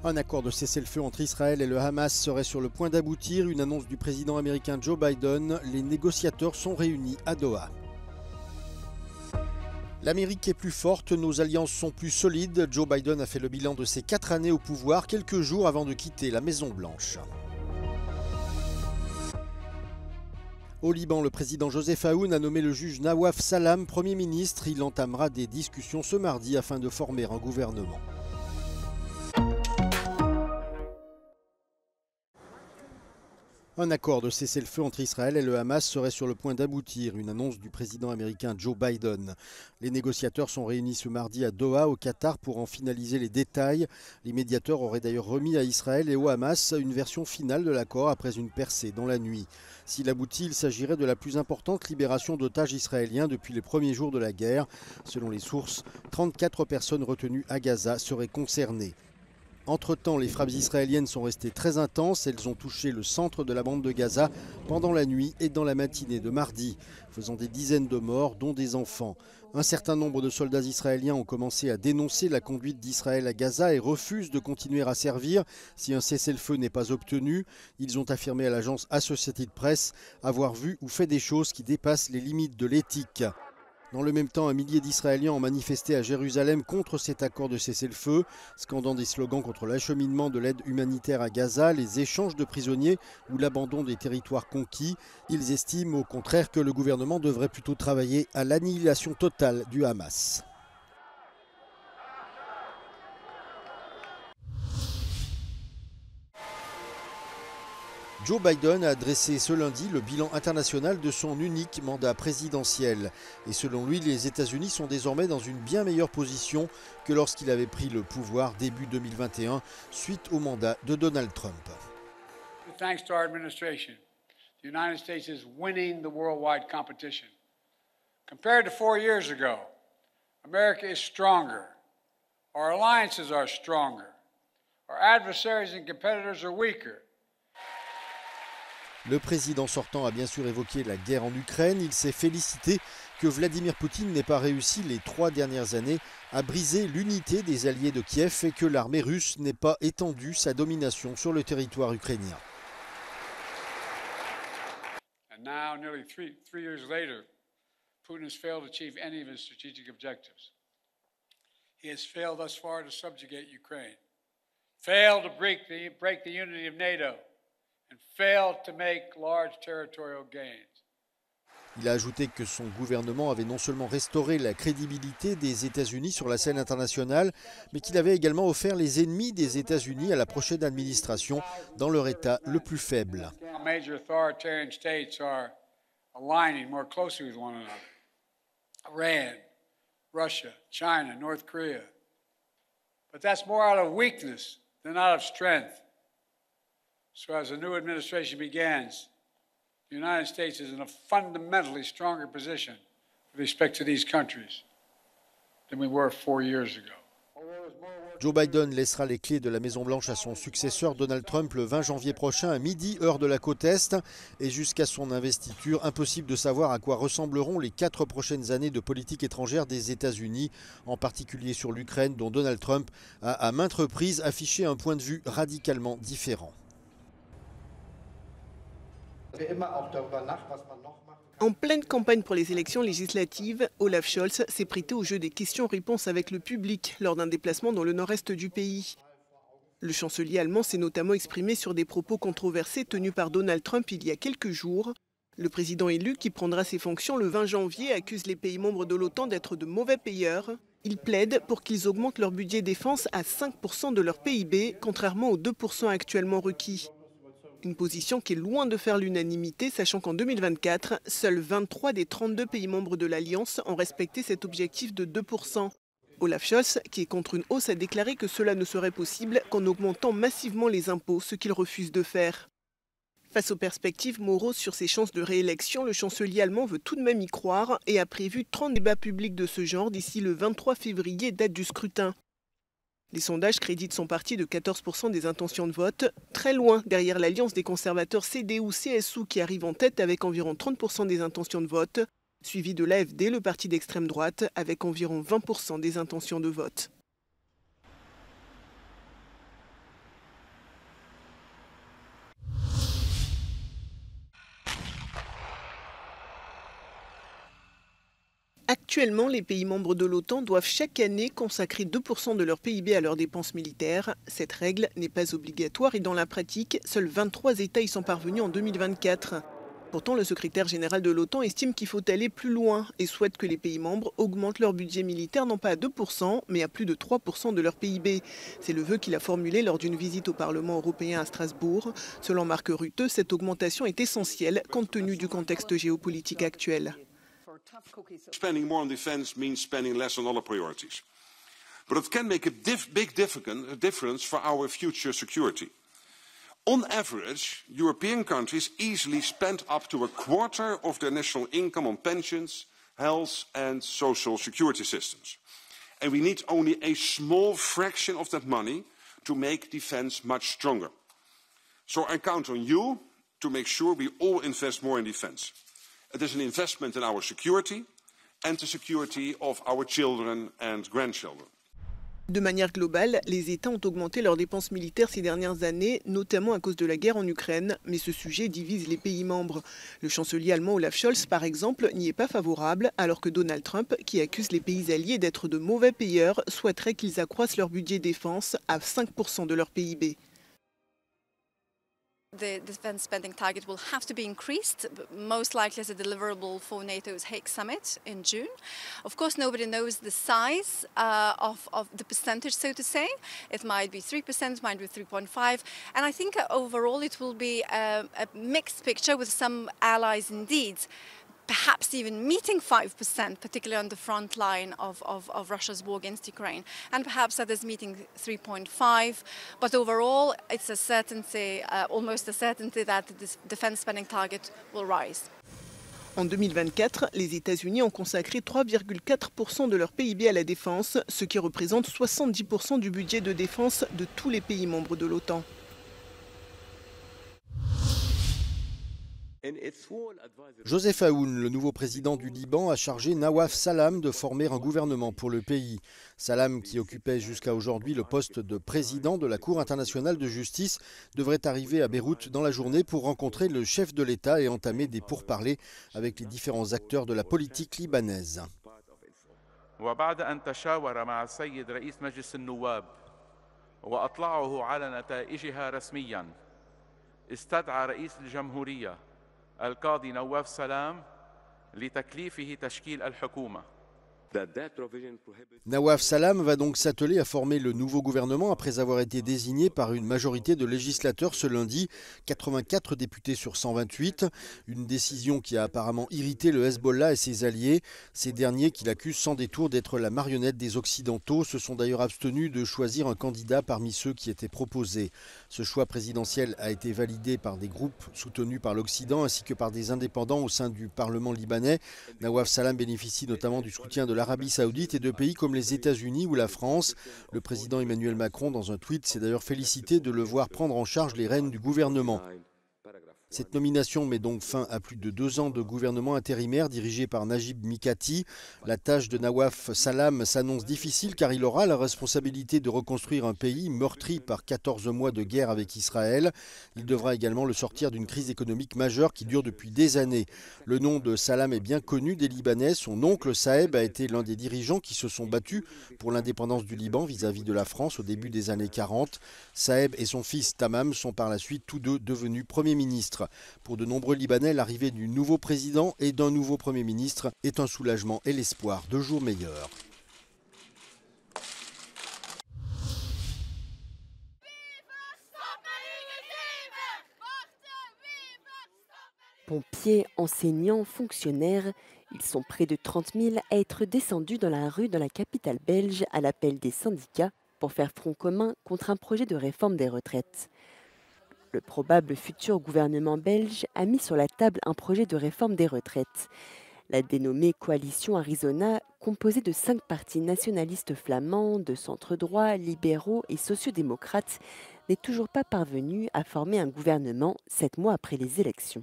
Un accord de cessez-le-feu entre Israël et le Hamas serait sur le point d'aboutir. Une annonce du président américain Joe Biden. Les négociateurs sont réunis à Doha. L'Amérique est plus forte, nos alliances sont plus solides. Joe Biden a fait le bilan de ses 4 années au pouvoir, quelques jours avant de quitter la Maison-Blanche. Au Liban, le président Joseph Aoun a nommé le juge Nawaf Salam Premier ministre. Il entamera des discussions ce mardi afin de former un gouvernement. Un accord de cessez-le-feu entre Israël et le Hamas serait sur le point d'aboutir, une annonce du président américain Joe Biden. Les négociateurs sont réunis ce mardi à Doha, au Qatar, pour en finaliser les détails. Les médiateurs auraient d'ailleurs remis à Israël et au Hamas une version finale de l'accord après une percée dans la nuit. S'il aboutit, il s'agirait de la plus importante libération d'otages israéliens depuis les premiers jours de la guerre. Selon les sources, 34 personnes retenues à Gaza seraient concernées. Entre-temps, les frappes israéliennes sont restées très intenses. Elles ont touché le centre de la bande de Gaza pendant la nuit et dans la matinée de mardi, faisant des dizaines de morts, dont des enfants. Un certain nombre de soldats israéliens ont commencé à dénoncer la conduite d'Israël à Gaza et refusent de continuer à servir si un cessez-le-feu n'est pas obtenu. Ils ont affirmé à l'agence Associated Press avoir vu ou fait des choses qui dépassent les limites de l'éthique. Dans le même temps, un millier d'Israéliens ont manifesté à Jérusalem contre cet accord de cessez-le-feu, scandant des slogans contre l'acheminement de l'aide humanitaire à Gaza, les échanges de prisonniers ou l'abandon des territoires conquis. Ils estiment au contraire que le gouvernement devrait plutôt travailler à l'annihilation totale du Hamas. Joe Biden a dressé ce lundi le bilan international de son unique mandat présidentiel. Et selon lui, les États-Unis sont désormais dans une bien meilleure position que lorsqu'il avait pris le pouvoir début 2021 suite au mandat de Donald Trump. Thanks to our administration, the United States is winning the worldwide competition. Compared to 4 years ago, America is stronger. Our alliances are stronger. Our adversaries and competitors are weaker. Le président sortant a bien sûr évoqué la guerre en Ukraine. Il s'est félicité que Vladimir Poutine n'ait pas réussi les 3 dernières années à briser l'unité des alliés de Kiev et que l'armée russe n'ait pas étendu sa domination sur le territoire ukrainien. And now, nearly three years later, Putin has failed to achieve any of his strategic objectives. He has failed thus far to subjugate Ukraine, failed to break the unity of NATO, and failed to make large territorial gains. Il a ajouté que son gouvernement avait non seulement restauré la crédibilité des États-Unis sur la scène internationale, mais qu'il avait également offert les ennemis des États-Unis à la prochaine administration dans leur état le plus faible. Major authoritarian states are aligning more closely with one another. Iran, Russia, China, North Korea. But that's more out of weakness than out of strength. So as the new administration begins, the United States is in a fundamentally stronger position with respect to these countries than we were 4 years ago. Joe Biden laissera les clés de la Maison-Blanche à son successeur Donald Trump le 20 janvier prochain à midi, heure de la côte Est. Et jusqu'à son investiture, impossible de savoir à quoi ressembleront les 4 prochaines années de politique étrangère des États-Unis, en particulier sur l'Ukraine, dont Donald Trump a à maintes reprises affiché un point de vue radicalement différent. En pleine campagne pour les élections législatives, Olaf Scholz s'est prêté au jeu des questions-réponses avec le public lors d'un déplacement dans le nord-est du pays. Le chancelier allemand s'est notamment exprimé sur des propos controversés tenus par Donald Trump il y a quelques jours. Le président élu, qui prendra ses fonctions le 20 janvier, accuse les pays membres de l'OTAN d'être de mauvais payeurs. Il plaide pour qu'ils augmentent leur budget défense à 5% de leur PIB, contrairement aux 2% actuellement requis. Une position qui est loin de faire l'unanimité, sachant qu'en 2024, seuls 23 des 32 pays membres de l'Alliance ont respecté cet objectif de 2%. Olaf Scholz, qui est contre une hausse, a déclaré que cela ne serait possible qu'en augmentant massivement les impôts, ce qu'il refuse de faire. Face aux perspectives moroses sur ses chances de réélection, le chancelier allemand veut tout de même y croire et a prévu 30 débats publics de ce genre d'ici le 23 février, date du scrutin. Les sondages créditent son parti de 14% des intentions de vote, très loin derrière l'alliance des conservateurs CDU-CSU qui arrive en tête avec environ 30% des intentions de vote, suivi de l'AfD, le parti d'extrême droite, avec environ 20% des intentions de vote. Actuellement, les pays membres de l'OTAN doivent chaque année consacrer 2% de leur PIB à leurs dépenses militaires. Cette règle n'est pas obligatoire et dans la pratique, seuls 23 États y sont parvenus en 2024. Pourtant, le secrétaire général de l'OTAN estime qu'il faut aller plus loin et souhaite que les pays membres augmentent leur budget militaire non pas à 2%, mais à plus de 3% de leur PIB. C'est le vœu qu'il a formulé lors d'une visite au Parlement européen à Strasbourg. Selon Mark Rutte, cette augmentation est essentielle compte tenu du contexte géopolitique actuel. Spending more on defense means spending less on other priorities. But it can make a big difference for our future security. On average, European countries easily spend up to a quarter of their national income on pensions, health and social security systems. And we need only a small fraction of that money to make defense much stronger. So I count on you to make sure we all invest more in defense. It is an investment in our security and the security of our children and grandchildren. De manière globale, les États ont augmenté leurs dépenses militaires ces dernières années, notamment à cause de la guerre en Ukraine, mais ce sujet divise les pays membres. Le chancelier allemand Olaf Scholz, par exemple, n'y est pas favorable, alors que Donald Trump, qui accuse les pays alliés d'être de mauvais payeurs, souhaiterait qu'ils accroissent leur budget défense à 5% de leur PIB. The defence spending target will have to be increased, most likely as a deliverable for NATO's Hague summit in June. Of course, nobody knows the size of the percentage, so to say. It might be 3%, it might be 3.5%. And I think overall it will be a mixed picture with some allies indeed perhaps even meeting 5%, particularly on the front line of Russia's war against Ukraine, and perhaps others meeting 3.5%. But overall, it's a certainty, almost a certainty that the defense spending target will rise. En 2024, les États-Unis ont consacré 3,4% de leur PIB à la défense, ce qui représente 70% du budget de défense de tous les pays membres de l'OTAN. Joseph Aoun, le nouveau président du Liban, a chargé Nawaf Salam de former un gouvernement pour le pays. Salam, qui occupait jusqu'à aujourd'hui le poste de président de la Cour internationale de justice, devrait arriver à Beyrouth dans la journée pour rencontrer le chef de l'État et entamer des pourparlers avec les différents acteurs de la politique libanaise. القاضي نواف سلام لتكليفه تشكيل الحكومة. Nawaf Salam va donc s'atteler à former le nouveau gouvernement après avoir été désigné par une majorité de législateurs ce lundi, 84 députés sur 128. Une décision qui a apparemment irrité le Hezbollah et ses alliés. Ces derniers, qui l'accusent sans détour d'être la marionnette des Occidentaux, se sont d'ailleurs abstenus de choisir un candidat parmi ceux qui étaient proposés. Ce choix présidentiel a été validé par des groupes soutenus par l'Occident ainsi que par des indépendants au sein du Parlement libanais. Nawaf Salam bénéficie notamment du soutien de l'Arabie Saoudite et de pays comme les États-Unis ou la France. Le président Emmanuel Macron, dans un tweet, s'est d'ailleurs félicité de le voir prendre en charge les rênes du gouvernement. Cette nomination met donc fin à plus de 2 ans de gouvernement intérimaire dirigé par Najib Mikati. La tâche de Nawaf Salam s'annonce difficile car il aura la responsabilité de reconstruire un pays meurtri par 14 mois de guerre avec Israël. Il devra également le sortir d'une crise économique majeure qui dure depuis des années. Le nom de Salam est bien connu des Libanais. Son oncle Saeb a été l'un des dirigeants qui se sont battus pour l'indépendance du Liban vis-à-vis de la France au début des années 40. Saeb et son fils Tamam sont par la suite tous deux devenus premiers ministres. Pour de nombreux Libanais, l'arrivée du nouveau président et d'un nouveau Premier ministre est un soulagement et l'espoir de jours meilleurs. Pompiers, enseignants, fonctionnaires, ils sont près de 30 000 à être descendus dans la rue de la capitale belge à l'appel des syndicats pour faire front commun contre un projet de réforme des retraites. Le probable futur gouvernement belge a mis sur la table un projet de réforme des retraites. La dénommée Coalition Arizona, composée de 5 partis nationalistes flamands, de centre-droit, libéraux et sociodémocrates, n'est toujours pas parvenue à former un gouvernement 7 mois après les élections.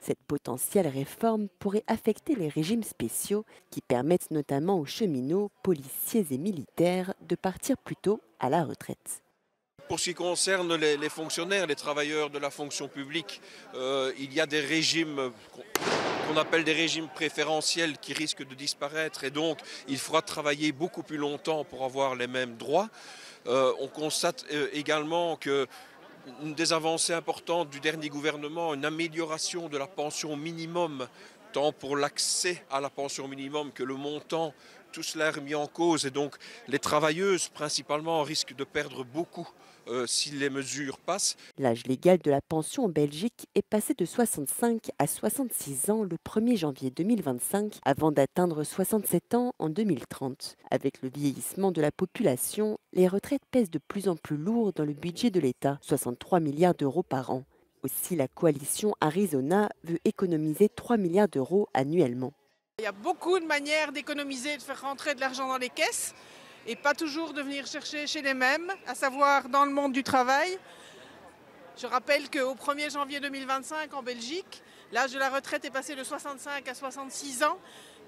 Cette potentielle réforme pourrait affecter les régimes spéciaux qui permettent notamment aux cheminots, policiers et militaires de partir plus tôt à la retraite. Pour ce qui concerne les fonctionnaires, les travailleurs de la fonction publique, il y a des régimes qu'on appelle des régimes préférentiels qui risquent de disparaître et donc il faudra travailler beaucoup plus longtemps pour avoir les mêmes droits. On constate également que des avancées importantes du dernier gouvernement, une amélioration de la pension minimum, tant pour l'accès à la pension minimum que le montant, tout cela est remis en cause et donc les travailleuses principalement risquent de perdre beaucoup si les mesures passent. L'âge légal de la pension en Belgique est passé de 65 à 66 ans le 1er janvier 2025 avant d'atteindre 67 ans en 2030. Avec le vieillissement de la population, les retraites pèsent de plus en plus lourd dans le budget de l'État, 63 milliards d'euros par an. Aussi, la coalition Arizona veut économiser 3 milliards d'euros annuellement. Il y a beaucoup de manières d'économiser et de faire rentrer de l'argent dans les caisses et pas toujours de venir chercher chez les mêmes, à savoir dans le monde du travail. Je rappelle qu'au 1er janvier 2025 en Belgique, l'âge de la retraite est passé de 65 à 66 ans,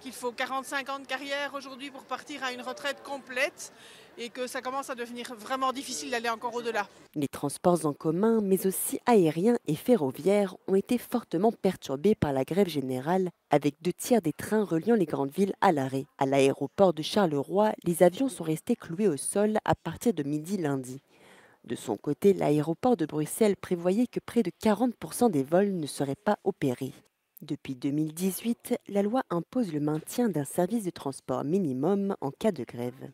qu'il faut 45 ans de carrière aujourd'hui pour partir à une retraite complète et que ça commence à devenir vraiment difficile d'aller encore au-delà. Les transports en commun, mais aussi aériens et ferroviaires, ont été fortement perturbés par la grève générale, avec 2/3 des trains reliant les grandes villes à l'arrêt. À l'aéroport de Charleroi, les avions sont restés cloués au sol à partir de midi lundi. De son côté, l'aéroport de Bruxelles prévoyait que près de 40% des vols ne seraient pas opérés. Depuis 2018, la loi impose le maintien d'un service de transport minimum en cas de grève.